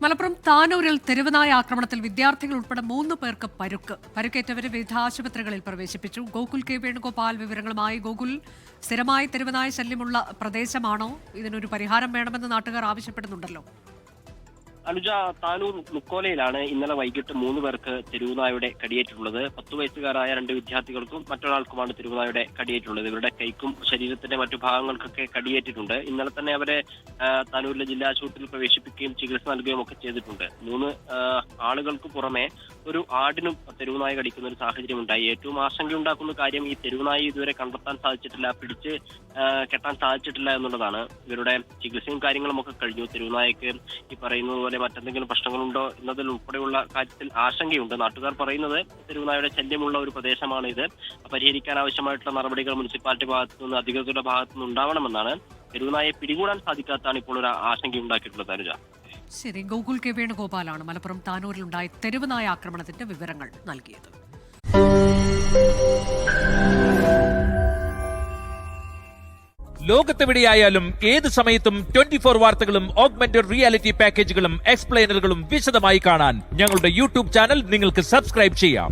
മലപ്പുറം താനൂരിൽ തെരുവുനായ ആക്രമണത്തിൽ വിദ്യാർത്ഥികൾ ഉൾപ്പെടെ 3 പേർക്ക് പരുക്കേറ്റവരെ വിവിധ ആശുപത്രികളിൽ പ്രവേശിപ്പിച്ചു. ഗോകുൽ കെ വേണുഗോപാൽ വിവരങ്ങളുമായി. ഗോകുൽ, സ്ഥിരമായി തെരുവുനായ ശല്യമുള്ള പ്രദേശമാണോ? ഇതിനൊരു പരിഹാരം വേണമെന്ന് നാട്ടുകാർ ആവശ്യപ്പെടുന്നുണ്ടല്ലോ. അനുജ, താനൂർ മുക്കോലയിലാണ് ഇന്നലെ വൈകിട്ട് 3 പേർക്ക് തെരുവുനായുടെ കടിയേറ്റിട്ടുള്ളത്. 10 വയസ്സുകാരായ 2 വിദ്യാർത്ഥികൾക്കും മറ്റൊരാൾക്കുമാണ് തെരുവുനായുടെ കടിയേറ്റുള്ളത്. ഇവരുടെ കൈക്കും ശരീരത്തിന്റെ മറ്റു ഭാഗങ്ങൾക്കൊക്കെ കടിയേറ്റിട്ടുണ്ട്. ഇന്നലെ തന്നെ അവരെ താനൂരിലെ ജില്ലാ ആശുപത്രിയിൽ പ്രവേശിപ്പിക്കുകയും ചികിത്സ നൽകുകയും ഒക്കെ ചെയ്തിട്ടുണ്ട്. 3 ആളുകൾക്ക് പുറമെ ഒരു ആടിനും തെരുവുനായ കടിക്കുന്ന ഒരു സാഹചര്യം ഉണ്ടായി. ഏറ്റവും ആശങ്കയുണ്ടാക്കുന്ന കാര്യം ഈ തെരുവുനായി ഇതുവരെ കണ്ടെത്താൻ സാധിച്ചിട്ടില്ല, പിടിച്ച് കെട്ടാൻ സാധിച്ചിട്ടില്ല എന്നുള്ളതാണ്. ഇവരുടെ ചികിത്സയും കാര്യങ്ങളും ഒക്കെ കഴിഞ്ഞു. തെരുവുനായക്ക് ഈ പറയുന്നത് പോലെ മറ്റെന്തെങ്കിലും പ്രശ്നങ്ങളുണ്ടോ എന്നതിൽ ഉൾപ്പെടെയുള്ള കാര്യത്തിൽ ആശങ്കയുണ്ട്. നാട്ടുകാർ പറയുന്നത് തെരുവുനായുടെ ശല്യമുള്ള ഒരു പ്രദേശമാണ് ഇത്. പരിഹരിക്കാൻ ആവശ്യമായിട്ടുള്ള നടപടികൾ മുനിസിപ്പാലിറ്റി ഭാഗത്തു നിന്ന്, അധികൃതരുടെ ഭാഗത്തു നിന്ന് ഉണ്ടാവണമെന്നാണ്. തെരുവുനായെ പിടികൂടാൻ സാധിക്കാത്താണ് ഇപ്പോൾ ഒരു ആശങ്കയുണ്ടാക്കിയിട്ടുള്ളത്. അനുജ, ശരി. ഗോകുൽ കെ വേണുഗോപാലാണ് മലപ്പുറം താനൂരിലുണ്ടായ തെരുവുനായ ആക്രമണത്തിന്റെ വിവരങ്ങൾ നൽകിയത്. ലോകത്തെവിടെയായാലും ഏത് സമയത്തും 24 വാർത്തകളും ഓഗ്മെന്റഡ് റിയാലിറ്റി പാക്കേജുകളും എക്സ്പ്ലെയിനറുകളും വിശദമായി കാണാൻ ഞങ്ങളുടെ യൂട്യൂബ് ചാനൽ നിങ്ങൾക്ക് സബ്സ്ക്രൈബ് ചെയ്യാം.